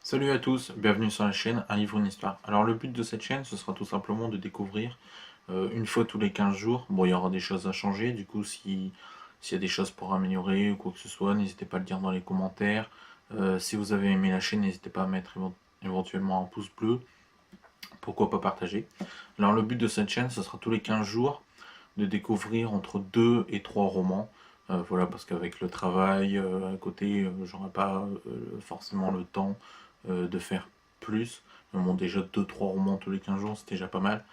Salut à tous, bienvenue sur la chaîne Un livre, une histoire. Alors le but de cette chaîne, ce sera tout simplement de découvrir une fois tous les 15 jours. Bon, il y aura des choses à changer, du coup s'il y a des choses pour améliorer ou quoi que ce soit, n'hésitez pas à le dire dans les commentaires. Si vous avez aimé la chaîne, n'hésitez pas à mettre éventuellement un pouce bleu, pourquoi pas partager. Alors le but de cette chaîne, ce sera tous les 15 jours de découvrir entre 2 et 3 romans. Voilà, parce qu'avec le travail à côté, j'aurais pas forcément le temps de faire plus. Mais bon, déjà 2-3 romans tous les 15 jours, c'est déjà pas mal.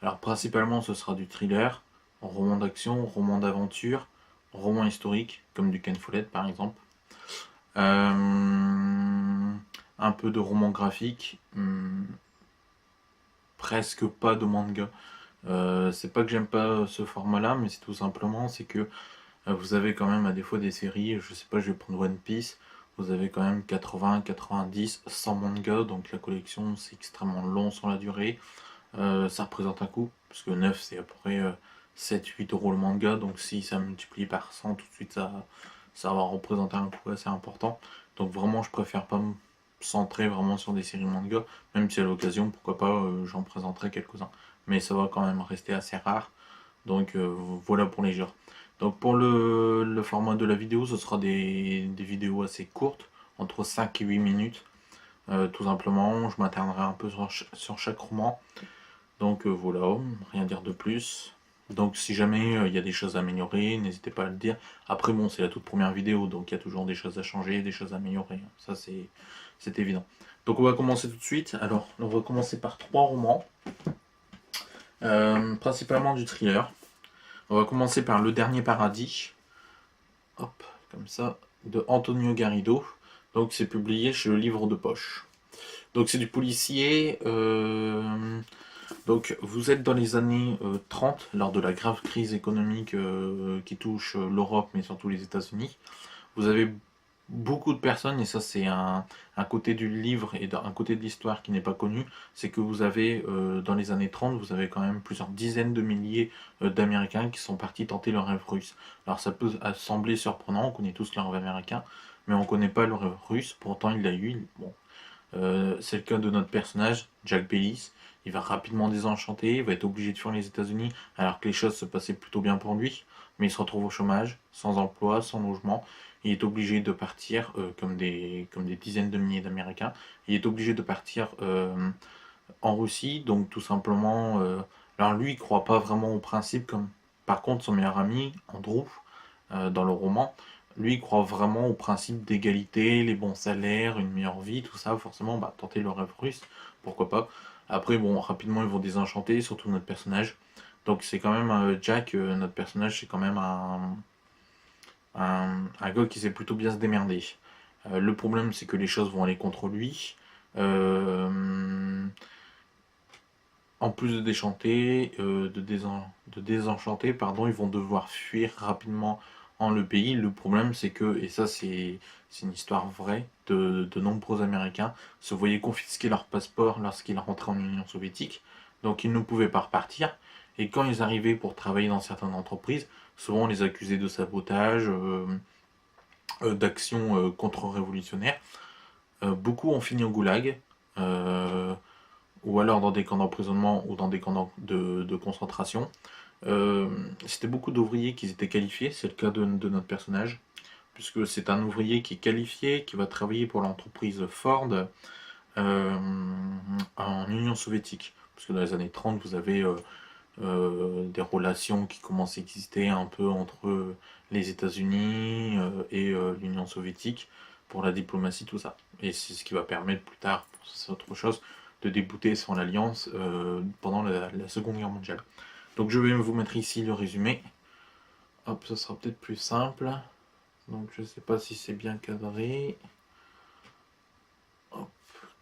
Alors principalement, ce sera du thriller, roman d'action, roman d'aventure, roman historique, comme du Ken Follett par exemple. Un peu de roman graphique, presque pas de manga. C'est pas que j'aime pas ce format-là, mais c'est tout simplement, c'est que vous avez quand même à des fois des séries, je sais pas, je vais prendre One Piece, vous avez quand même 80, 90, 100 mangas, donc la collection c'est extrêmement long sur la durée. Ça représente un coût, parce que 9 c'est à peu près 7-8 euros le manga, donc si ça multiplie par 100 tout de suite ça va représenter un coût assez important. Donc vraiment je préfère pas me centrer vraiment sur des séries manga, même si à l'occasion pourquoi pas j'en présenterai quelques-uns. Mais ça va quand même rester assez rare. Donc voilà pour les genres. Donc pour le format de la vidéo, ce sera des vidéos assez courtes, entre 5 et 8 minutes. Tout simplement, je m'attarderai un peu sur chaque roman. Donc voilà, rien dire de plus. Donc si jamais il y a des choses à améliorer, n'hésitez pas à le dire. Après bon, c'est la toute première vidéo, donc il y a toujours des choses à changer, des choses à améliorer. Ça c'est évident. Donc on va commencer tout de suite. Alors on va commencer par 3 romans. Principalement du thriller. On va commencer par Le Dernier Paradis. Hop, comme ça, de Antonio Garrido. Donc c'est publié chez Le Livre de Poche. Donc c'est du policier. Donc vous êtes dans les années 30, lors de la grave crise économique qui touche l'Europe, mais surtout les États-Unis. Vous avez beaucoup de personnes, et ça c'est un côté du livre et un côté de l'histoire qui n'est pas connu, c'est que vous avez, dans les années 30, vous avez quand même plusieurs dizaines de milliers d'Américains qui sont partis tenter le rêve russe. Alors ça peut sembler surprenant, on connaît tous le rêve américain, mais on ne connaît pas le rêve russe, pourtant il l'a eu. Bon. C'est le cas de notre personnage, Jack Bellis. Il va rapidement désenchanter, il va être obligé de fuir les États-Unis alors que les choses se passaient plutôt bien pour lui, mais il se retrouve au chômage, sans emploi, sans logement. Il est obligé de partir, comme des dizaines de milliers d'Américains, il est obligé de partir en Russie, donc tout simplement. Alors lui, il croit pas vraiment au principe, comme par contre son meilleur ami, Andrew, dans le roman, lui, il croit vraiment au principe d'égalité, les bons salaires, une meilleure vie, tout ça, forcément, bah, tenter le rêve russe, pourquoi pas. Après, bon, rapidement, ils vont désenchanter, surtout notre personnage. Donc c'est quand même Jack, notre personnage, c'est quand même un gars qui sait plutôt bien se démerder. Le problème, c'est que les choses vont aller contre lui. En plus de déchanter, de désenchanter, pardon, ils vont devoir fuir rapidement en le pays. Le problème, c'est que, et ça c'est une histoire vraie, de nombreux Américains se voyaient confisquer leur passeport lorsqu'ils rentraient en Union soviétique, donc ils ne pouvaient pas repartir. Et quand ils arrivaient pour travailler dans certaines entreprises, souvent on les accusait de sabotage, d'actions contre-révolutionnaires. Beaucoup ont fini au goulag. Ou alors dans des camps d'emprisonnement ou dans des camps de concentration. C'était beaucoup d'ouvriers qui étaient qualifiés, c'est le cas de notre personnage, puisque c'est un ouvrier qui est qualifié, qui va travailler pour l'entreprise Ford en Union soviétique. Parce que dans les années 30, vous avez des relations qui commencent à exister un peu entre les États-Unis et l'Union soviétique pour la diplomatie, tout ça. Et c'est ce qui va permettre plus tard, c'est autre chose, de débouter sur l'Alliance pendant la Seconde Guerre mondiale. Donc je vais vous mettre ici le résumé. Hop, ça sera peut-être plus simple. Donc je sais pas si c'est bien cadré. Hop,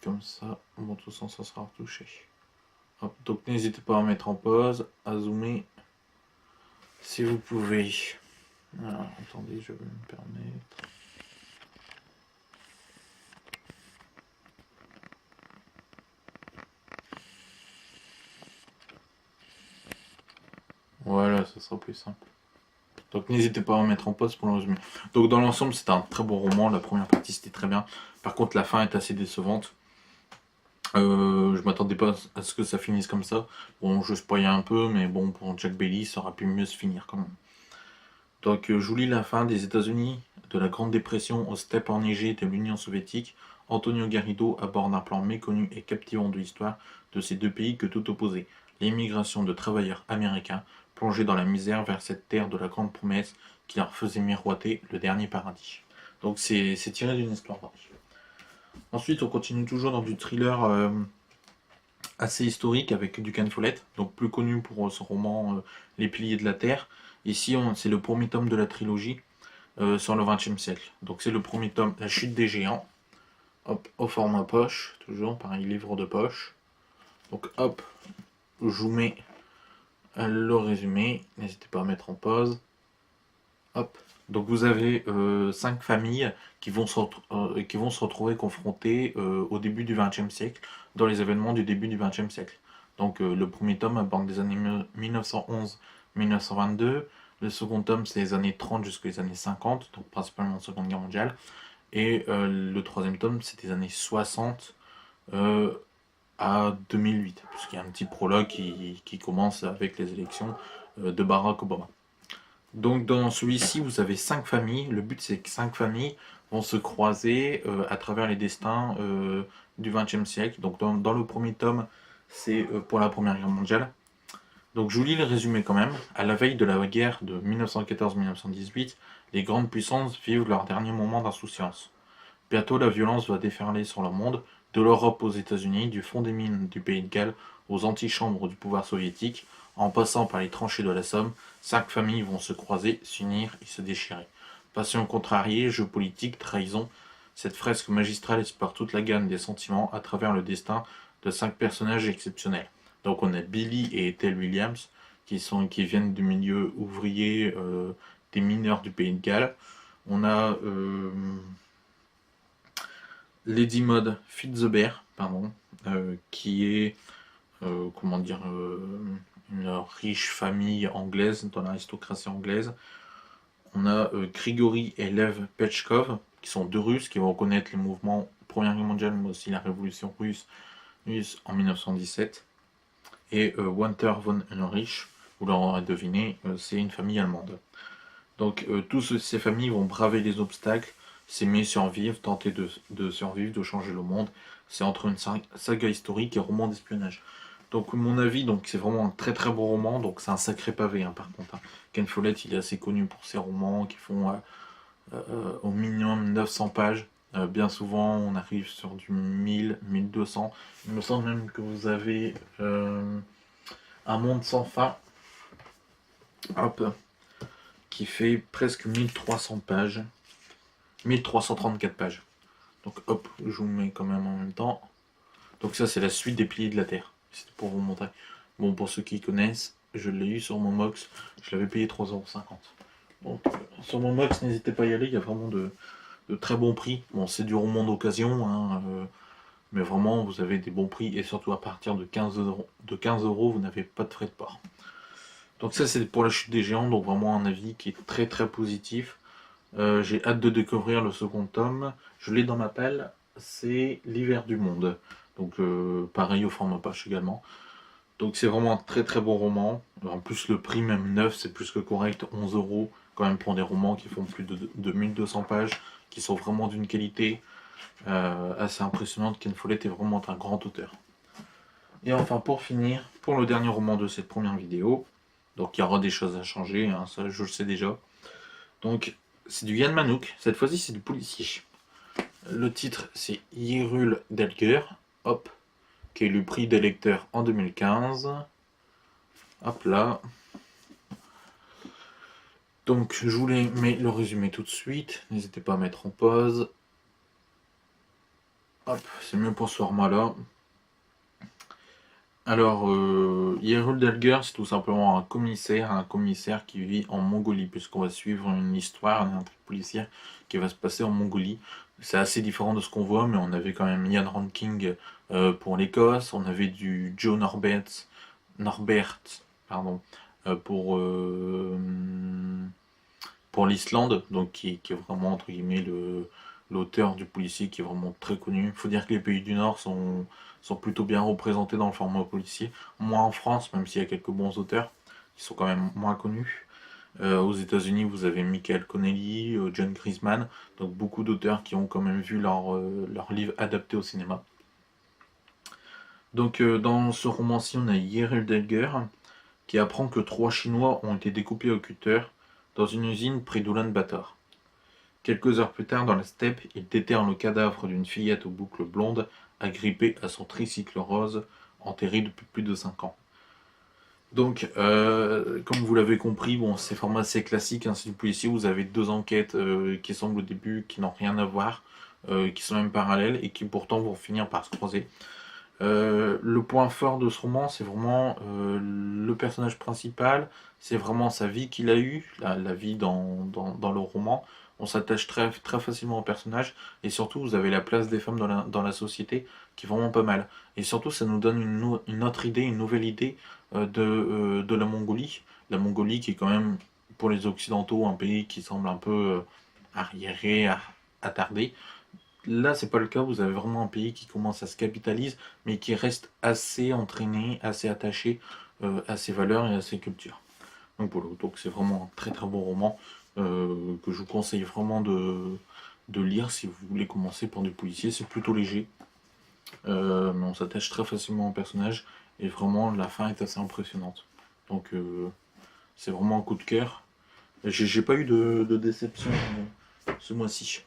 comme ça, bon, de toute façon ça sera retouché. Hop, donc n'hésitez pas à mettre en pause, à zoomer si vous pouvez. Alors, attendez, je vais me permettre. Voilà, ça sera plus simple. Donc n'hésitez pas à mettre en pause pour le résumé. Donc dans l'ensemble, c'était un très bon roman. La première partie, c'était très bien. Par contre, la fin est assez décevante. Je m'attendais pas à ce que ça finisse comme ça. Bon, je spoil un peu, mais bon, pour Jack Bailey, ça aurait pu mieux se finir quand même. Donc, je vous lis la fin des États-Unis, de la Grande Dépression aux steppes enneigées de l'Union soviétique. Antonio Garrido aborde un plan méconnu et captivant de l'histoire de ces deux pays que tout opposait. L'émigration de travailleurs américains plongés dans la misère vers cette terre de la grande promesse qui leur faisait miroiter le dernier paradis. Donc, c'est tiré d'une histoire vraie. Ensuite, on continue toujours dans du thriller assez historique avec du Ken Follett, donc plus connu pour son roman Les Piliers de la Terre. Ici, c'est le premier tome de la trilogie sur le XXe siècle. Donc c'est le premier tome, La Chute des Géants. Hop, au format poche, toujours pareil, livre de poche. Donc hop, je vous mets le résumé. N'hésitez pas à mettre en pause. Hop. Donc vous avez 5 familles qui vont se retrouver confrontées au début du XXe siècle, dans les événements du début du XXe siècle. Donc le premier tome aborde les années 1911-1922, le second tome c'est les années 30 jusqu'aux années 50, donc principalement la Seconde Guerre mondiale, et le troisième tome c'est des années 60 à 2008, puisqu'il y a un petit prologue qui commence avec les élections de Barack Obama. Donc dans celui-ci, vous avez 5 familles. Le but, c'est que 5 familles vont se croiser à travers les destins du XXe siècle. Donc dans le premier tome, c'est pour la Première Guerre mondiale. Donc je vous lis le résumé quand même. À la veille de la guerre de 1914-1918, les grandes puissances vivent leur dernier moment d'insouciance. Bientôt, la violence va déferler sur le monde, de l'Europe aux États-Unis, du fond des mines du Pays de Galles aux antichambres du pouvoir soviétique, en passant par les tranchées de la Somme, 5 familles vont se croiser, s'unir et se déchirer. Passion contrariée, jeux politiques, trahison, cette fresque magistrale explore toute la gamme des sentiments à travers le destin de 5 personnages exceptionnels. Donc on a Billy et Ethel Williams, qui viennent du milieu ouvrier des mineurs du Pays de Galles. On a Lady Maud Fitzbear, pardon, qui est comment dire, une riche famille anglaise dans l'aristocratie anglaise. On a Grigory et Lev Pechkov, qui sont deux Russes qui vont reconnaître les mouvements Première Guerre mondiale, mais aussi la Révolution russe en 1917. Et Walter von Heinrich, vous l'aurez deviné, c'est une famille allemande. Donc toutes ces familles vont braver les obstacles, s'aimer, survivre, tenter de survivre, de changer le monde. C'est entre une saga historique et roman d'espionnage. Donc mon avis, donc c'est vraiment un très très beau roman, donc c'est un sacré pavé par contre. Ken Follett, il est assez connu pour ses romans qui font au minimum 900 pages. Bien souvent, on arrive sur du 1000, 1200. Il me semble même que vous avez Un monde sans fin. Hop, qui fait presque 1300 pages. 1334 pages. Donc hop, je vous mets quand même en même temps. Donc ça c'est la suite des Piliers de la Terre. C'était pour vous montrer. Bon, pour ceux qui connaissent, je l'ai eu sur mon Mox. Je l'avais payé 3,50€. Donc sur mon Mox, n'hésitez pas à y aller, il y a vraiment de très bons prix. Bon, c'est du roman d'occasion, hein, mais vraiment vous avez des bons prix et surtout à partir de 15€, vous n'avez pas de frais de port. Donc ça c'est pour La Chute des Géants, donc vraiment un avis qui est très très positif. J'ai hâte de découvrir le second tome. Je l'ai dans ma pelle, c'est L'Hiver du Monde. Donc pareil au format poche également. Donc c'est vraiment un très très bon roman. En plus le prix même neuf c'est plus que correct, 11€ quand même pour des romans qui font plus de 1200 pages, qui sont vraiment d'une qualité assez impressionnante. Ken Follett est vraiment un grand auteur. Et enfin pour finir, pour le dernier roman de cette première vidéo, donc il y aura des choses à changer, hein, ça je le sais déjà. Donc c'est du Yann Manouk, cette fois-ci c'est du policier. Le titre c'est Yrul Delger, hop, qui est le prix des lecteurs en 2015. Hop là. Donc je vous mets le résumé tout de suite, n'hésitez pas à mettre en pause. Hop, c'est mieux pour ce format-là. Alors, Yrul Delger, c'est tout simplement un commissaire qui vit en Mongolie, puisqu'on va suivre une histoire d'un policier qui va se passer en Mongolie. C'est assez différent de ce qu'on voit, mais on avait quand même Ian Ranking pour l'Écosse, on avait du Joe Norbert pardon, pour l'Islande, donc qui est vraiment entre guillemets l'auteur du policier qui est vraiment très connu. Il faut dire que les pays du Nord sont plutôt bien représentés dans le format policier. Moins en France, même s'il y a quelques bons auteurs, qui sont quand même moins connus. Aux États-Unis, vous avez Michael Connelly, John Grisham, donc beaucoup d'auteurs qui ont quand même vu leur livre adapté au cinéma. Donc dans ce roman-ci, on a Yerel Delger qui apprend que 3 Chinois ont été découpés au cutter dans une usine près d'Oulan-Bator. Quelques heures plus tard, dans la steppe, il déterre le cadavre d'une fillette aux boucles blondes, agrippée à son tricycle rose, enterrée depuis plus de 5 ans. Donc, comme vous l'avez compris, bon, c'est format assez classique, hein, c'est du policier, vous avez 2 enquêtes qui semblent au début, qui n'ont rien à voir, qui sont même parallèles, et qui pourtant vont finir par se croiser. Le point fort de ce roman, c'est vraiment le personnage principal, c'est vraiment sa vie qu'il a eue, la vie dans le roman. On s'attache très facilement au personnage, et surtout vous avez la place des femmes dans la société qui est vraiment pas mal. Et surtout ça nous donne une autre idée, une nouvelle idée de la Mongolie. La Mongolie qui est quand même, pour les Occidentaux, un pays qui semble un peu arriéré, attardé. Là, c'est pas le cas, vous avez vraiment un pays qui commence à se capitaliser, mais qui reste assez entraîné, assez attaché à ses valeurs et à ses cultures. Donc voilà, donc c'est vraiment un très bon roman que je vous conseille vraiment de lire si vous voulez commencer par du policier. C'est plutôt léger, mais on s'attache très facilement au personnage et vraiment la fin est assez impressionnante. Donc c'est vraiment un coup de cœur. J'ai pas eu de déception ce mois-ci.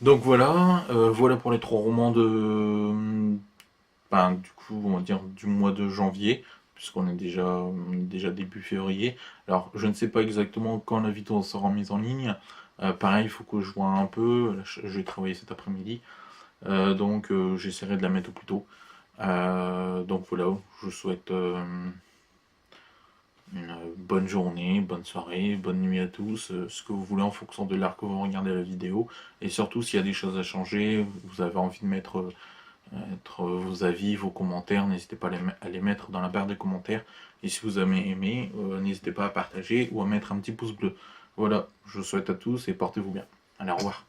Donc voilà, voilà pour les 3 romans du coup, on va dire du mois de janvier, puisqu'on est déjà début février. Alors, je ne sais pas exactement quand la vidéo sera mise en ligne. Pareil, il faut que je vois un peu. Là, je vais travailler cet après-midi, donc j'essaierai de la mettre au plus tôt. Donc voilà, je vous souhaite une bonne journée, bonne soirée, bonne nuit à tous, ce que vous voulez en fonction de l'heure que vous regardez la vidéo. Et surtout, s'il y a des choses à changer, vous avez envie de mettre vos avis, vos commentaires, n'hésitez pas à les mettre dans la barre des commentaires. Et si vous avez aimé, n'hésitez pas à partager ou à mettre un petit pouce bleu. Voilà, je vous souhaite à tous et portez-vous bien. Allez, au revoir.